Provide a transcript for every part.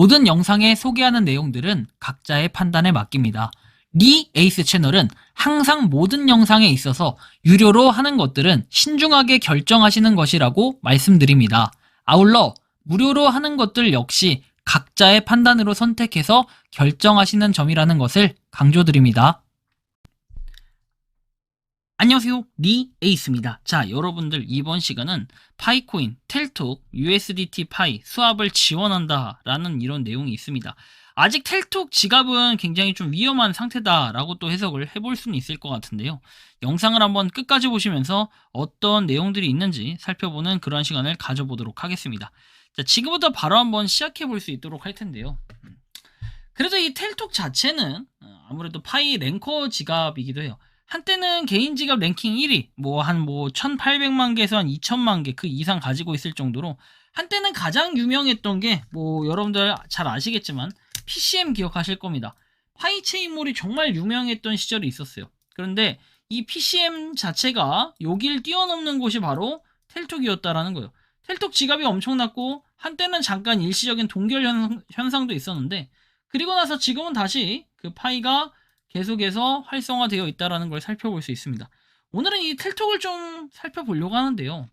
모든 영상에 소개하는 내용들은 각자의 판단에 맡깁니다. 리 에이스 채널은 항상 모든 영상에 있어서 유료로 하는 것들은 신중하게 결정하시는 것이라고 말씀드립니다. 아울러 무료로 하는 것들 역시 각자의 판단으로 선택해서 결정하시는 점이라는 것을 강조드립니다. 안녕하세요, 리 에이스입니다. 자, 여러분들 이번 시간은 파이코인, 텔톡, USDT 파이 수합을 지원한다 라는 이런 내용이 있습니다. 아직 텔톡 지갑은 굉장히 좀 위험한 상태다 라고 또 해석을 해볼 수는 있을 것 같은데요. 영상을 한번 끝까지 보시면서 어떤 내용들이 있는지 살펴보는 그런 시간을 가져보도록 하겠습니다. 자, 지금부터 바로 한번 시작해 볼 수 있도록 할 텐데요. 그래도 이 텔톡 자체는 아무래도 파이 랭커 지갑이기도 해요. 한때는 개인 지갑 랭킹 1위, 한 1800만 개에서 한 2000만 개 그 이상 가지고 있을 정도로 한때는 가장 유명했던 게 여러분들 잘 아시겠지만 PCM 기억하실 겁니다. 파이체인몰이 정말 유명했던 시절이 있었어요. 그런데 이 PCM 자체가 여길 뛰어넘는 곳이 바로 텔톡이었다라는 거예요. 텔톡 지갑이 엄청났고 한때는 잠깐 일시적인 동결 현상도 있었는데 그리고 나서 지금은 다시 그 파이가 계속해서 활성화되어 있다는 걸 살펴볼 수 있습니다. 오늘은 이 텔톡을 좀 살펴보려고 하는데요.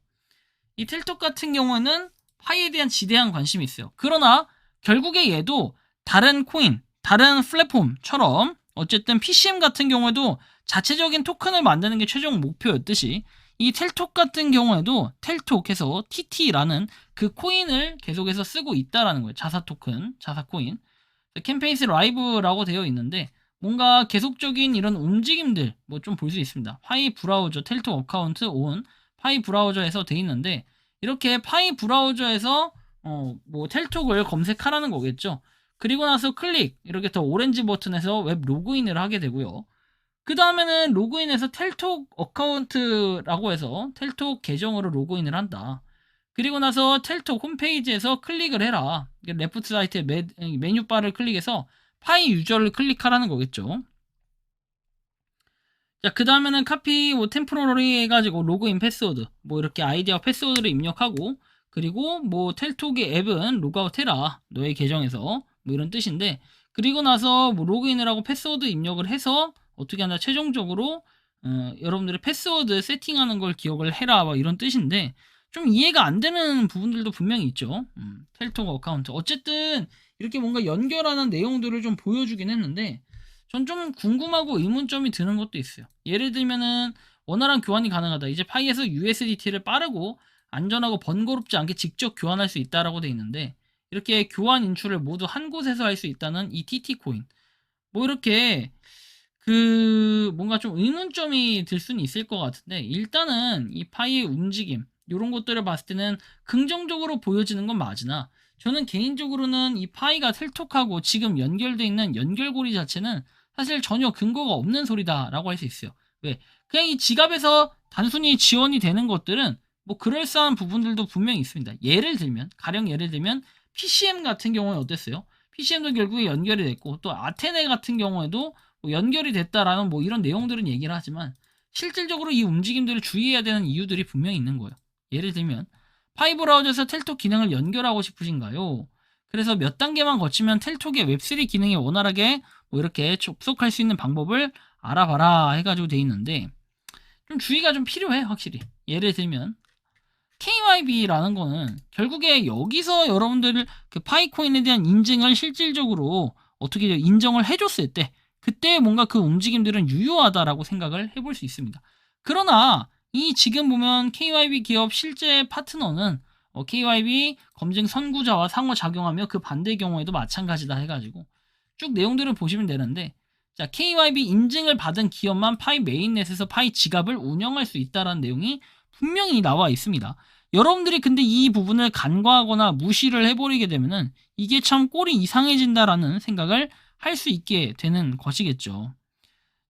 이 텔톡 같은 경우에는 파이에 대한 지대한 관심이 있어요. 그러나 결국에 얘도 다른 코인, 다른 플랫폼처럼 어쨌든 PCM 같은 경우에도 자체적인 토큰을 만드는 게 최종 목표였듯이 이 텔톡 같은 경우에도 텔톡에서 TT라는 그 코인을 계속해서 쓰고 있다는 거예요. 자사 토큰, 자사 코인. 캠페인스 라이브라고 되어 있는데 뭔가 계속적인 이런 움직임들 좀 볼 수 있습니다. 파이 브라우저 텔톡 어카운트 온 파이 브라우저에서 되어 있는데 이렇게 파이 브라우저에서 텔톡을 검색하라는 거겠죠. 그리고 나서 클릭 이렇게 더 오렌지 버튼에서 웹 로그인을 하게 되고요. 그 다음에는 로그인해서 텔톡 어카운트라고 해서 텔톡 계정으로 로그인을 한다. 그리고 나서 텔톡 홈페이지에서 클릭을 해라. 레프트 사이트의 메뉴바를 클릭해서 파이 유저를 클릭하라는 거겠죠. 자, 그 다음에는 카피 템포러리 해가지고 로그인 패스워드 이렇게 아이디와 패스워드를 입력하고 그리고 텔톡의 앱은 로그아웃 해라 너의 계정에서 이런 뜻인데 그리고 나서 로그인을 하고 패스워드 입력을 해서 어떻게 한다 최종적으로 여러분들의 패스워드 세팅하는 걸 기억을 해라 이런 뜻인데 좀 이해가 안 되는 부분들도 분명히 있죠. 텔톡 어카운트 어쨌든 이렇게 뭔가 연결하는 내용들을 좀 보여주긴 했는데 전 좀 궁금하고 의문점이 드는 것도 있어요. 예를 들면은 원활한 교환이 가능하다. 이제 파이에서 USDT를 빠르고 안전하고 번거롭지 않게 직접 교환할 수 있다라고 돼 있는데 이렇게 교환 인출을 모두 한 곳에서 할 수 있다는 이 TT 코인. 이렇게 뭔가 좀 의문점이 들 수는 있을 것 같은데 일단은 이 파이의 움직임 이런 것들을 봤을 때는 긍정적으로 보여지는 건 맞으나 저는 개인적으로는 이 파이가 텔톡하고 지금 연결되어 있는 연결고리 자체는 사실 전혀 근거가 없는 소리다라고 할 수 있어요. 왜? 그냥 이 지갑에서 단순히 지원이 되는 것들은 그럴싸한 부분들도 분명히 있습니다. 가령 예를 들면 PCM 같은 경우는 어땠어요? PCM도 결국에 연결이 됐고 또 아테네 같은 경우에도 연결이 됐다라는 이런 내용들은 얘기를 하지만 실질적으로 이 움직임들을 주의해야 되는 이유들이 분명히 있는 거예요. 예를 들면 파이 브라우저에서 텔톡 기능을 연결하고 싶으신가요? 그래서 몇 단계만 거치면 텔톡의 웹3 기능에 원활하게 이렇게 접속할 수 있는 방법을 알아봐라 해가지고 돼 있는데 좀 주의가 좀 필요해 확실히. 예를 들면 KYB라는 거는 결국에 여기서 여러분들 그 파이코인에 대한 인증을 실질적으로 어떻게 인정을 해줬을 때 그때 뭔가 그 움직임들은 유효하다라고 생각을 해볼 수 있습니다. 그러나 이 지금 보면 KYB 기업 실제 파트너는 KYB 검증 선구자와 상호작용하며 그 반대 경우에도 마찬가지다 해가지고 쭉 내용들을 보시면 되는데 자 KYB 인증을 받은 기업만 파이 메인넷에서 파이 지갑을 운영할 수 있다는 내용이 분명히 나와 있습니다. 여러분들이 근데 이 부분을 간과하거나 무시를 해버리게 되면은 이게 참 꼴이 이상해진다라는 생각을 할 수 있게 되는 것이겠죠.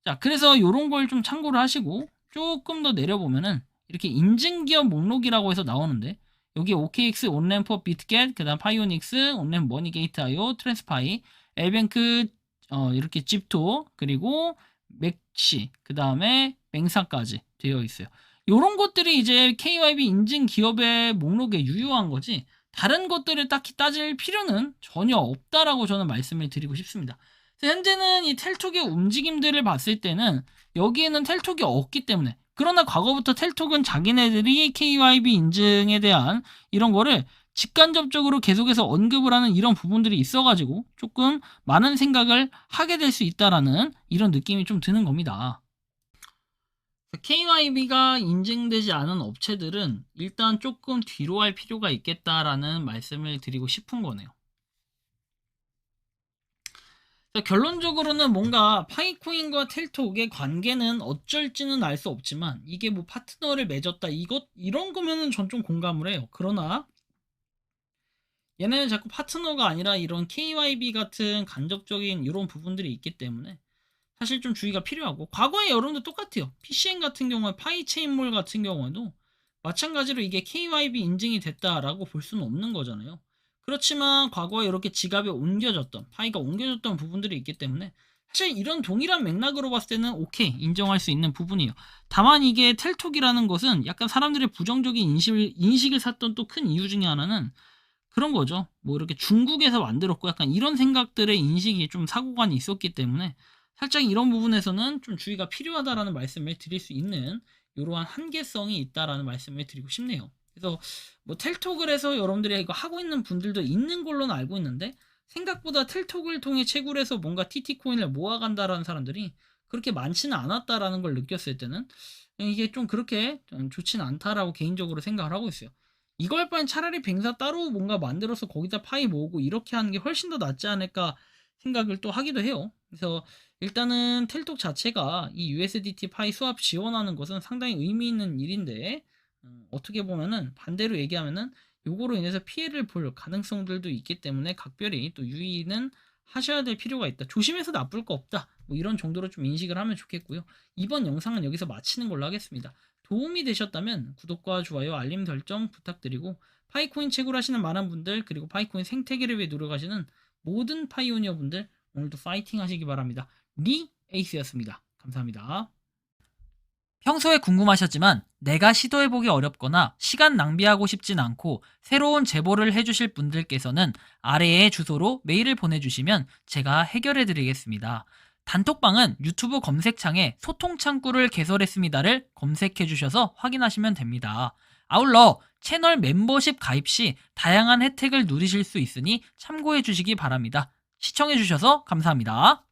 자, 그래서 이런 걸 좀 참고를 하시고 조금 더 내려보면은 이렇게 인증기업 목록이라고 해서 나오는데 여기 OKX, 온램프, 비트겟, 그 다음 파이오닉스, 온램 머니게이트.io, 트랜스파이, 엘뱅크, 이렇게 집토, 그리고 맥시, 그 다음에 맹사까지 되어 있어요. 이런 것들이 이제 KYB 인증 기업의 목록에 유효한 거지 다른 것들을 딱히 따질 필요는 전혀 없다라고 저는 말씀을 드리고 싶습니다. 현재는 이 텔톡의 움직임들을 봤을 때는 여기에는 텔톡이 없기 때문에, 그러나 과거부터 텔톡은 자기네들이 KYB 인증에 대한 이런 거를 직간접적으로 계속해서 언급을 하는 이런 부분들이 있어가지고 조금 많은 생각을 하게 될 수 있다라는 이런 느낌이 좀 드는 겁니다. KYB가 인증되지 않은 업체들은 일단 조금 뒤로 할 필요가 있겠다라는 말씀을 드리고 싶은 거네요. 결론적으로는 뭔가 파이코인과 텔톡의 관계는 어쩔지는 알 수 없지만, 이게 뭐 파트너를 맺었다 이런 거면은 전 좀 공감을 해요. 그러나 얘네는 자꾸 파트너가 아니라 이런 KYB 같은 간접적인 이런 부분들이 있기 때문에 사실 좀 주의가 필요하고, 과거에 여러분도 똑같아요. PCN 같은 경우에 파이체인몰 같은 경우에도 마찬가지로 이게 KYB 인증이 됐다라고 볼 수는 없는 거잖아요. 그렇지만 과거에 이렇게 지갑에 옮겨졌던, 파이가 옮겨졌던 부분들이 있기 때문에 사실 이런 동일한 맥락으로 봤을 때는 오케이, 인정할 수 있는 부분이에요. 다만 이게 텔톡이라는 것은 약간 사람들의 부정적인 인식을 샀던 또 큰 이유 중에 하나는 그런 거죠. 뭐 이렇게 중국에서 만들었고 약간 이런 생각들의 인식이 좀 사고관이 있었기 때문에 살짝 이런 부분에서는 좀 주의가 필요하다라는 말씀을 드릴 수 있는 이러한 한계성이 있다라는 말씀을 드리고 싶네요. 그래서 뭐 텔톡을 해서 여러분들이 이거 하고 있는 분들도 있는 걸로는 알고 있는데, 생각보다 텔톡을 통해 채굴해서 뭔가 TT코인을 모아간다라는 사람들이 그렇게 많지는 않았다라는 걸 느꼈을 때는 이게 좀 그렇게 좋지는 않다라고 개인적으로 생각을 하고 있어요. 이거 할 바엔 차라리 뱅사 따로 뭔가 만들어서 거기다 파이 모으고 이렇게 하는 게 훨씬 더 낫지 않을까 생각을 또 하기도 해요. 그래서 일단은 텔톡 자체가 이 USDT 파이 수합 지원하는 것은 상당히 의미 있는 일인데, 어떻게 보면은 반대로 얘기하면은 요거로 인해서 피해를 볼 가능성들도 있기 때문에 각별히 또 유의는 하셔야 될 필요가 있다. 조심해서 나쁠 거 없다. 뭐 이런 정도로 좀 인식을 하면 좋겠고요. 이번 영상은 여기서 마치는 걸로 하겠습니다. 도움이 되셨다면 구독과 좋아요, 알림 설정 부탁드리고, 파이코인 채굴하시는 많은 분들, 그리고 파이코인 생태계를 위해 노력하시는 모든 파이오니어 분들, 오늘도 파이팅 하시기 바랍니다. 리 에이스였습니다. 감사합니다. 평소에 궁금하셨지만 내가 시도해보기 어렵거나 시간 낭비하고 싶진 않고 새로운 제보를 해주실 분들께서는 아래의 주소로 메일을 보내주시면 제가 해결해드리겠습니다. 단톡방은 유튜브 검색창에 소통창구를 개설했습니다를 검색해주셔서 확인하시면 됩니다. 아울러 채널 멤버십 가입 시 다양한 혜택을 누리실 수 있으니 참고해주시기 바랍니다. 시청해주셔서 감사합니다.